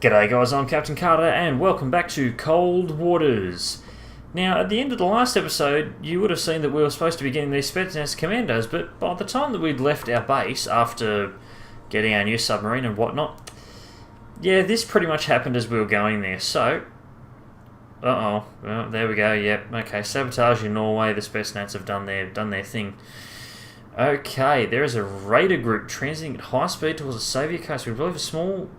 G'day guys, I'm CaptainKarta and welcome back to Cold Waters. Now, at the end of the last episode, you would have seen that we were supposed to be getting these Spetsnaz commandos, but by the time that we'd left our base, after getting our new submarine and whatnot, yeah, this pretty much happened as we were going there, so... well, there we go, yep, okay, sabotage in Norway, the Spetsnaz have done their thing. Okay, there is a raider group transiting at high speed towards the Soviet coast. We believe a small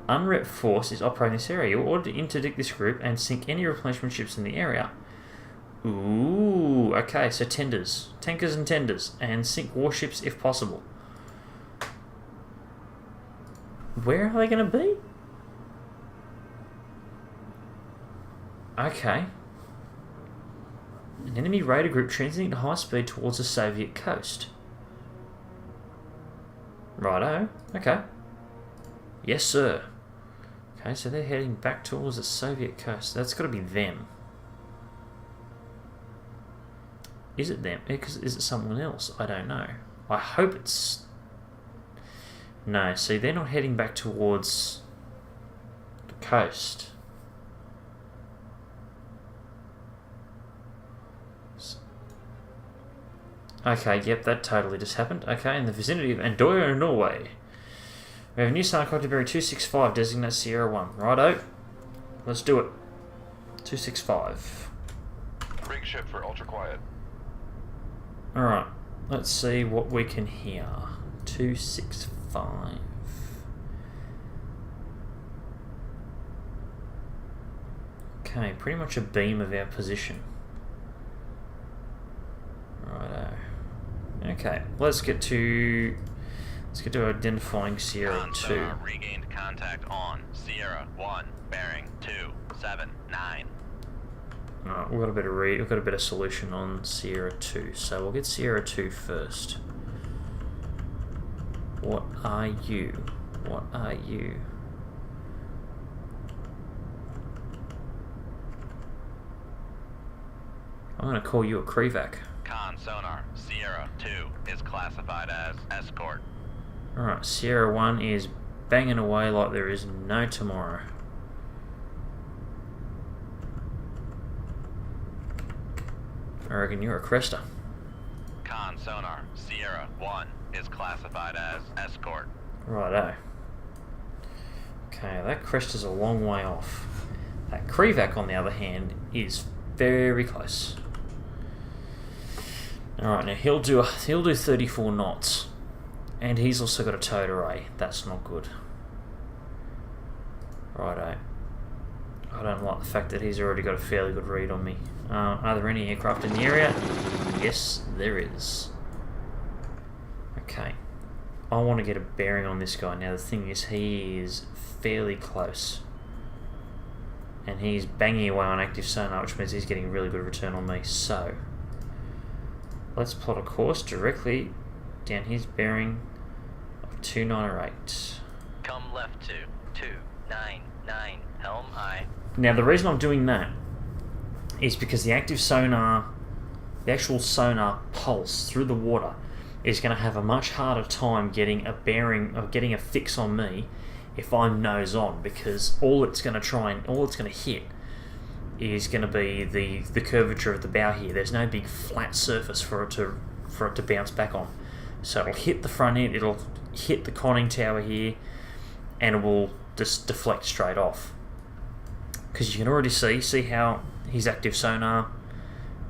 unrep force is operating this area. You're ordered to interdict this group and sink any replenishment ships in the area. Ooh, okay, so tankers and tenders, and sink warships if possible. Where are they going to be? Okay. An enemy raider group transiting at high speed towards the Soviet coast. Righto, okay. Yes, sir. Okay, so they're heading back towards the Soviet coast. That's got to be them. Is it them? Is it someone else? I don't know. I hope it's... No, see, they're not heading back towards the coast. Okay, yep, that totally just happened. Okay, in the vicinity of Andorra, Norway. We have a new Sarcot to bearing 265, designate Sierra 1. Righto. Let's do it. 265. Rig ship for ultra quiet. Alright, let's see what we can hear. 265. Okay, pretty much a beam of our position. Righto. Okay, let's get to identifying Sierra 2. Regained contact on Sierra 1, bearing 279. Alright, we've got a better solution on Sierra 2, so we'll get Sierra 2 first. What are you? What are you? I'm going to call you a Krevac. Con sonar, Sierra 2 is classified as escort. Alright, Sierra 1 is banging away like there is no tomorrow. I reckon you're a Cresta. Con sonar, Sierra 1 is classified as escort. Righto. Okay, that Cresta's a long way off. That Krevac, on the other hand, is very close. Alright, now he'll do 34 knots. And he's also got a towed array. That's not good. Righto. I don't like the fact that he's already got a fairly good read on me. Are there any aircraft in the area? Yes, there is. Okay. I want to get a bearing on this guy. Now the thing is, he is fairly close. And he's banging away on active sonar, which means he's getting a really good return on me. So, let's plot a course directly down his bearing of 298. Come left to 299, helm aye. Now the reason I'm doing that is because the active sonar, the actual sonar pulse through the water, is going to have a much harder time getting a bearing or getting a fix on me if I'm nose on, because all it's going to hit is going to be the curvature of the bow here. There's no big flat surface for it to bounce back on. So it'll hit the front end, it'll hit the conning tower here, and it will just deflect straight off. Because you can already see how his active sonar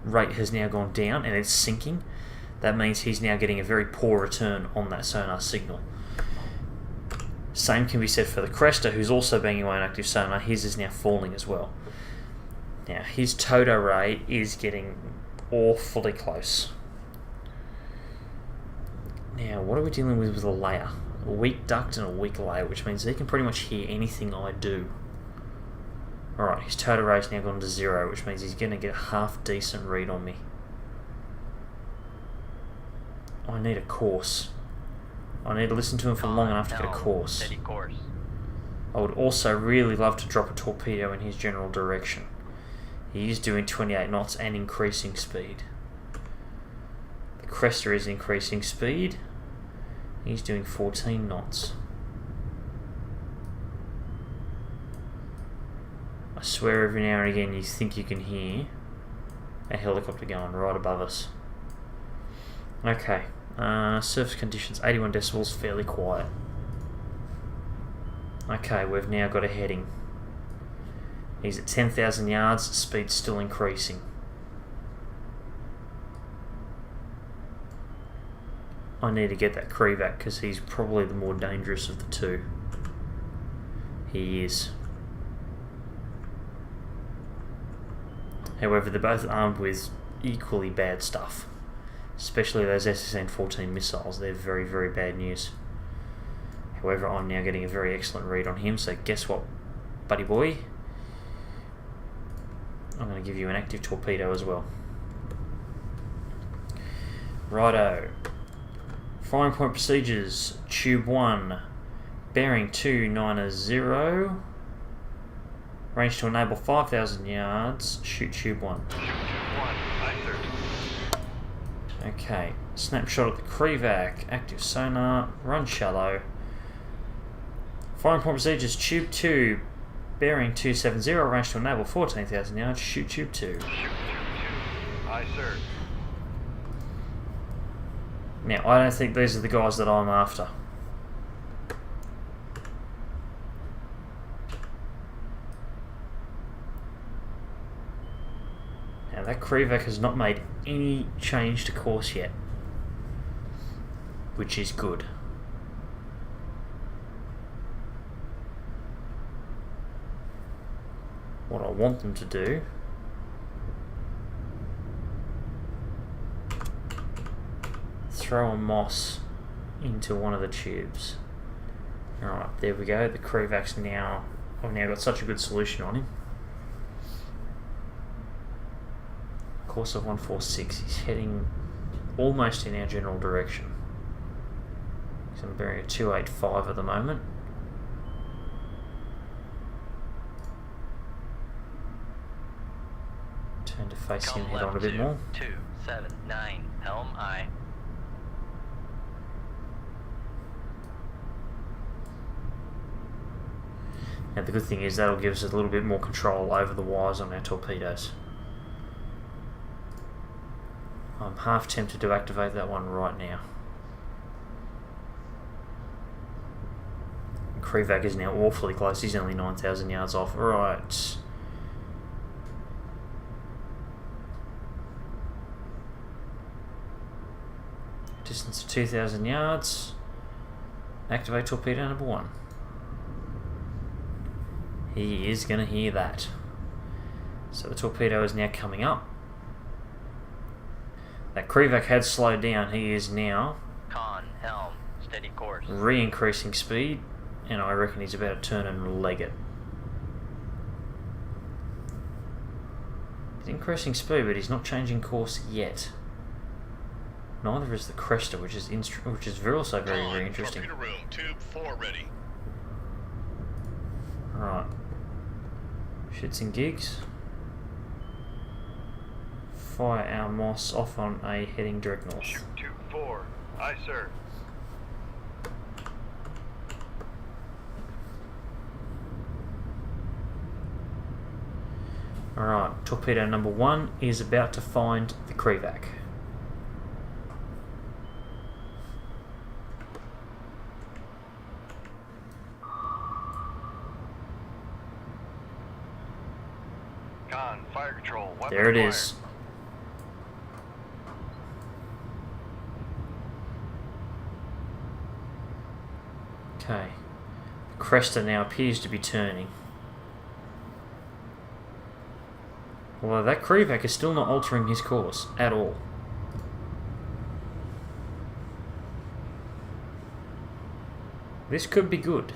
rate has now gone down and it's sinking. That means he's now getting a very poor return on that sonar signal. Same can be said for the Cresta, who's also banging away on active sonar. His is now falling as well. Now his towed array is getting awfully close. Now, what are we dealing with a layer? A weak duct and a weak layer, which means he can pretty much hear anything I do. Alright, his towed array's now gone to 0, which means he's going to get a half decent read on me. I need a course. I need to listen to him for long enough to get a course. Steady course. I would also really love to drop a torpedo in his general direction. He is doing 28 knots and increasing speed. The Cresta is increasing speed. He's doing 14 knots. I swear every now and again you think you can hear a helicopter going right above us. Okay, surface conditions 81 decibels, fairly quiet. Okay, we've now got a heading. He's at 10,000 yards, speed's still increasing. I need to get that Krevac because he's probably the more dangerous of the two. He is. However, they're both armed with equally bad stuff. Especially those SSN-14 missiles. They're very, very bad news. However, I'm now getting a very excellent read on him, so guess what, buddy boy? I'm going to give you an active torpedo as well. Righto. Firing point procedures. Tube 1. Bearing 290. Range to enable 5,000 yards. Shoot tube 1. Shoot tube 1. Aye, sir. Okay. Snapshot of the Krevac. Active sonar. Run shallow. Firing point procedures. Tube 2. Bearing 270. Range to enable 14,000 yards. Shoot tube 2. Shoot tube 2. Aye, sir. Now, I don't think these are the guys that I'm after. Now, that Krevac has not made any change to course yet, which is good. What I want them to do throw a moss into one of the tubes. Alright, there we go. The Krevac's now... I've now got such a good solution on him. Course of 146. He's heading almost in our general direction. He's on bearing a 285 at the moment. Turn to face him, head on a bit more. 279, helm aye. Now the good thing is that'll give us a little bit more control over the wires on our torpedoes. I'm half tempted to activate that one right now. Krevac is now awfully close, he's only 9,000 yards off. Right. Distance of 2,000 yards. Activate torpedo number 1. He is going to hear that. So the torpedo is now coming up. That Krevac had slowed down. He is now Con, helm, steady course. re-increasing speed, and I reckon he's about to turn and leg it. He's increasing speed, but he's not changing course yet. Neither is the Cresta, which is also very interesting. Torpedo room, tube 4 ready. Right. Shits and gigs. Fire our moss off on a heading direct north. Shoot tube 4. Aye, sir. Alright, torpedo number 1 is about to find the Krevac. Con, fire control. Weapon There it acquired. is. Okay. Cresta now appears to be turning. Although that Krevac is still not altering his course at all. This could be good.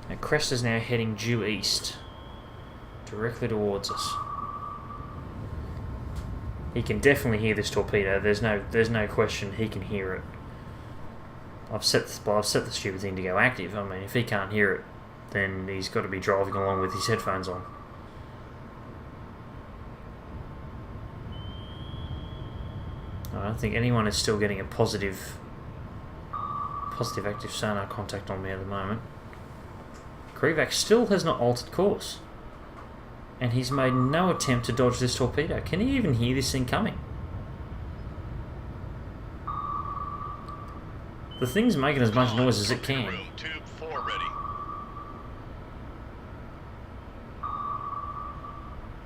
And Cresta's now heading due east, directly towards us. He can definitely hear this torpedo. There's no question he can hear it. I've set the stupid thing to go active. I mean, if he can't hear it, then he's got to be driving along with his headphones on. I don't think anyone is still getting a positive active sonar contact on me at the moment. Krivac still has not altered course. And he's made no attempt to dodge this torpedo. Can he even hear this thing coming? The thing's making as much noise as it can. Room, tube 4 ready.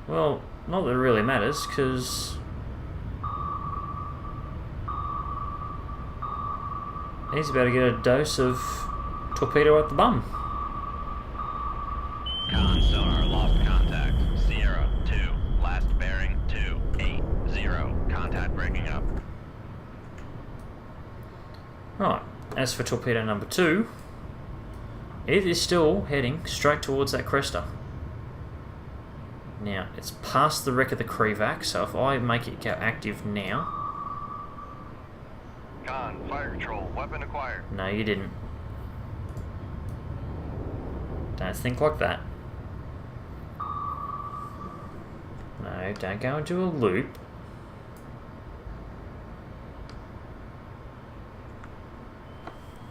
Well, not that it really matters, because he's about to get a dose of torpedo at the bum. Con sonar lost contact. Sierra 2, last bearing 280. Contact breaking up. Right, as for torpedo number 2, it is still heading straight towards that cresta. Now, it's past the wreck of the Krivac, so if I make it go active now... Con, fire control, weapon acquired. No, you didn't. Don't think like that. No, don't go into a loop.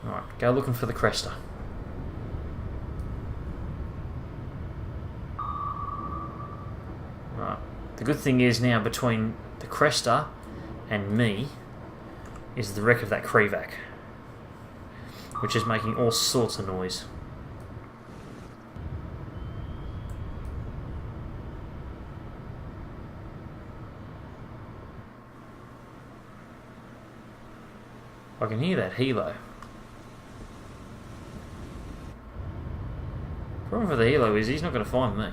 Alright, go looking for the cresta. Right. The good thing is now between the cresta and me is the wreck of that Krivac, which is making all sorts of noise. I can hear that helo. Problem for the helo is he's not going to find me.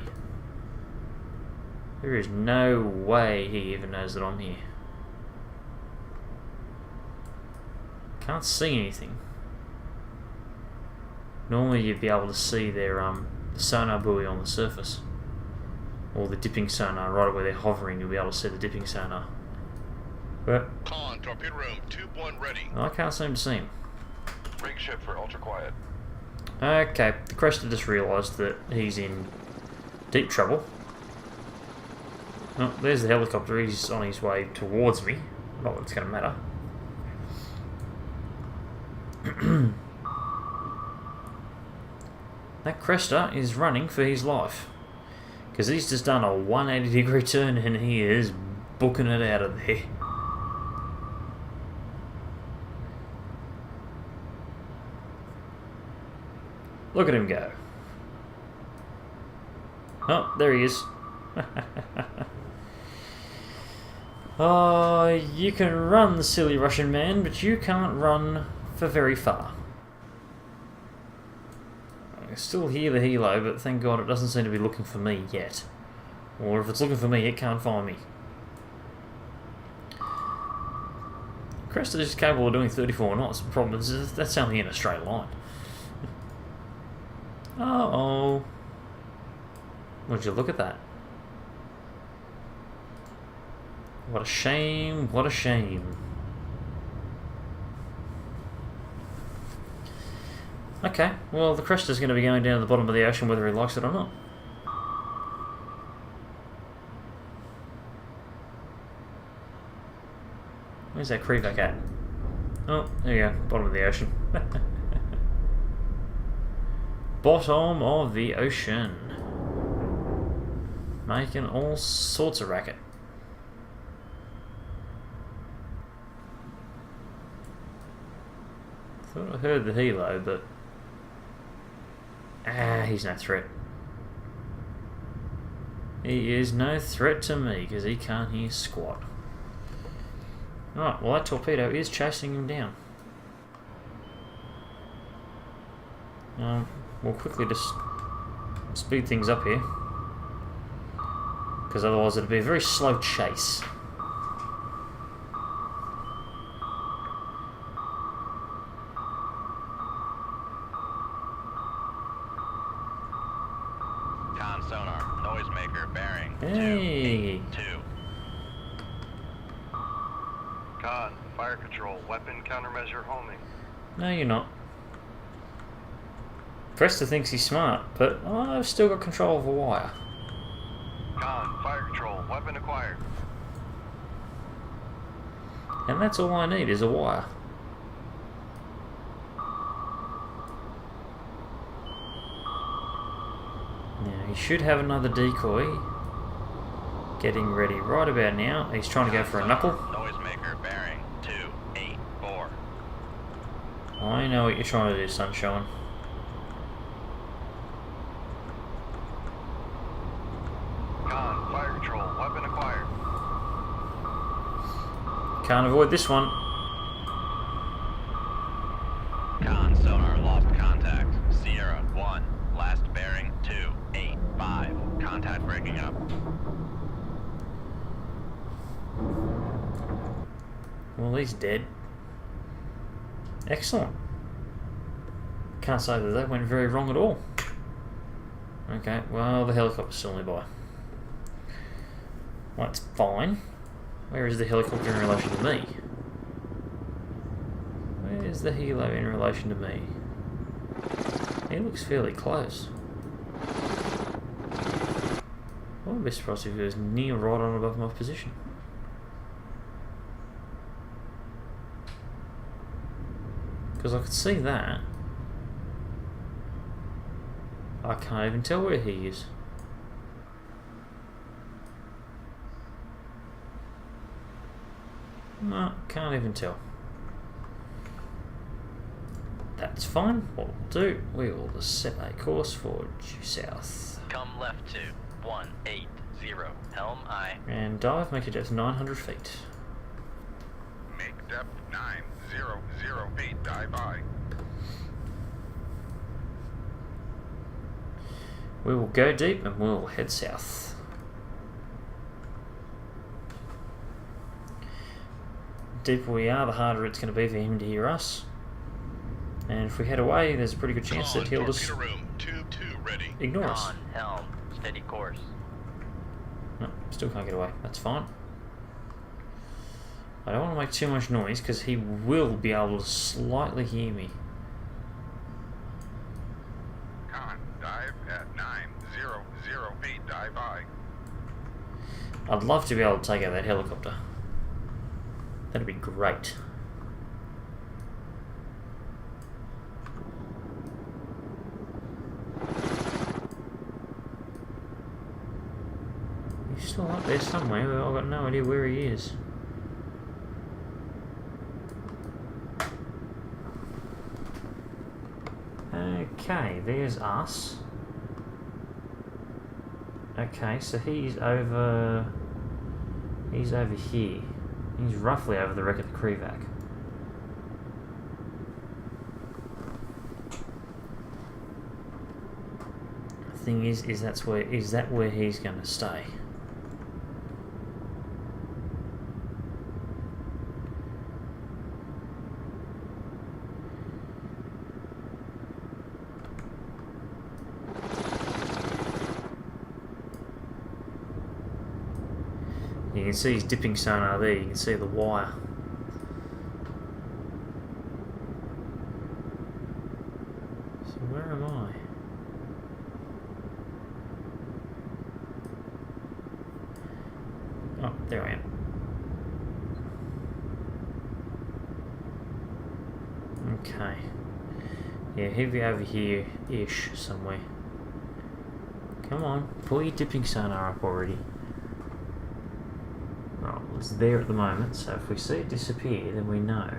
There is no way he even knows that I'm here. Can't see anything. Normally you'd be able to see their the sonar buoy on the surface. Or the dipping sonar, right where they're hovering, you'll be able to see the dipping sonar. But Con, torpedo room, tube 1 ready. I can't seem to see him. Rig ship for ultra quiet. Okay, the Cresta just realised that he's in deep trouble. Oh, there's the helicopter, he's on his way towards me. Not that it's going to matter. That Cresta is running for his life. Because he's just done a 180-degree turn and he is booking it out of there. Look at him go. Oh, there he is. Oh, you can run, silly Russian man, but you can't run for very far. I can still hear the helo, but thank God it doesn't seem to be looking for me yet. Or if it's looking for me, it can't find me. Cresta is capable of doing 34 knots. The problem is that's only in a straight line. Uh-oh. Would you look at that? What a shame, what a shame. Okay, well the Cresta's going to be going down to the bottom of the ocean whether he likes it or not. Where's that Krivac at? Oh, there you go, bottom of the ocean. Bottom of the ocean. Making all sorts of racket. Thought I heard the helo, but... he's no threat. He is no threat to me, because he can't hear squat. Right, well that torpedo is chasing him down. We'll quickly just speed things up here, because otherwise it'll be a very slow chase. Con sonar, noisemaker, bearing. Hey! 2. Con, fire control, weapon countermeasure homing. No, you're not. Cresta thinks he's smart, but I've still got control of a wire. Con, fire control, weapon acquired. And that's all I need is a wire. he should have another decoy getting ready right about now. He's trying to go for a knuckle. Noisemaker bearing 284. I know what you're trying to do, Sunshine. Con, fire control, weapon acquired. Can't avoid this one. Con sonar lost contact. Sierra 1. Last bearing 285. Contact breaking up. Well, he's dead. Excellent. Can't say that that went very wrong at all. Okay, well, the helicopter's still nearby. Well, that's fine. Where is the helicopter in relation to me? Where's the helo in relation to me? He looks fairly close. I wouldn't be surprised if he was near right on above my position. Because I could see that. I can't even tell where he is. No, can't even tell. That's fine. What we'll do, we will just set a course for due south. Come left to 180. Helm aye. And dive, make it depth 900 feet. Make depth 900 feet, dive aye. We will go deep and we'll head south. Deeper we are, the harder it's going to be for him to hear us. And if we head away, there's a pretty good chance that he'll just ignore us. Con, helm, steady course. No, still can't get away. That's fine. I don't want to make too much noise because he will be able to slightly hear me. Con, dive at 900 feet, dive aye. I'd love to be able to take out that helicopter. That'd be great. He's still up there somewhere, but I've got no idea where he is. Okay, there's us. Okay, so he's over here. He's roughly over the wreck of the Krevac. The thing is that where he's going to stay? You can see his dipping sonar there, you can see the wire. So where am I? Oh, there I am. Okay. Yeah, he'll be over here-ish somewhere. Come on, pull your dipping sonar up already. Right, well, it's there at the moment, so if we see it disappear, then we know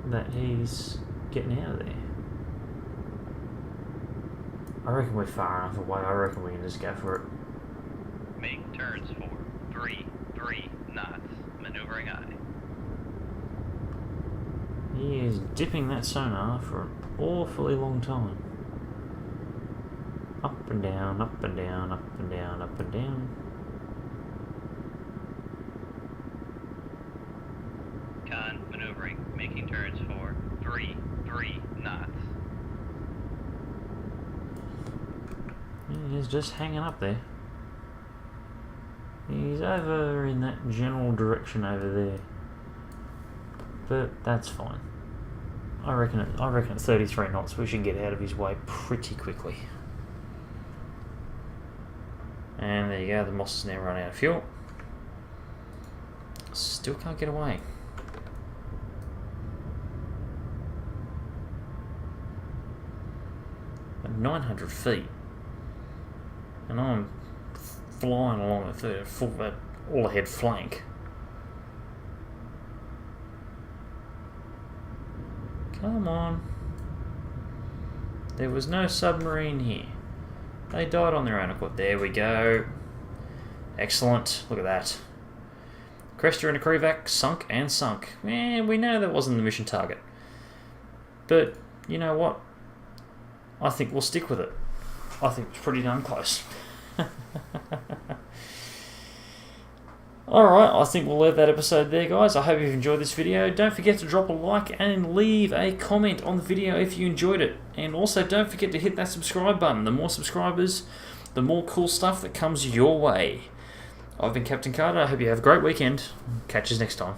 that he's getting out of there. I reckon we're far enough away, I reckon we can just go for it. Make turns for 3 knots. Maneuvering aye. He is dipping that sonar for an awfully long time. Up and down, up and down, up and down, up and down. Con, maneuvering, making turns for 3 knots. He's just hanging up there. He's over in that general direction over there. But that's fine. I reckon at 33 knots we should get out of his way pretty quickly. And there you go, the Moss has now run out of fuel. Still can't get away. 900 feet. And I'm flying along at the full all ahead flank. Come on. There was no submarine here. They died on their own accord. There we go. Excellent. Look at that. Cresta and a Krevac sunk and sunk. We know that wasn't the mission target. But, you know what? I think we'll stick with it. I think it's pretty darn close. Alright, I think we'll leave that episode there, guys. I hope you've enjoyed this video. Don't forget to drop a like and leave a comment on the video if you enjoyed it. And also, don't forget to hit that subscribe button. The more subscribers, the more cool stuff that comes your way. I've been CaptainKarta. I hope you have a great weekend. Catch us next time.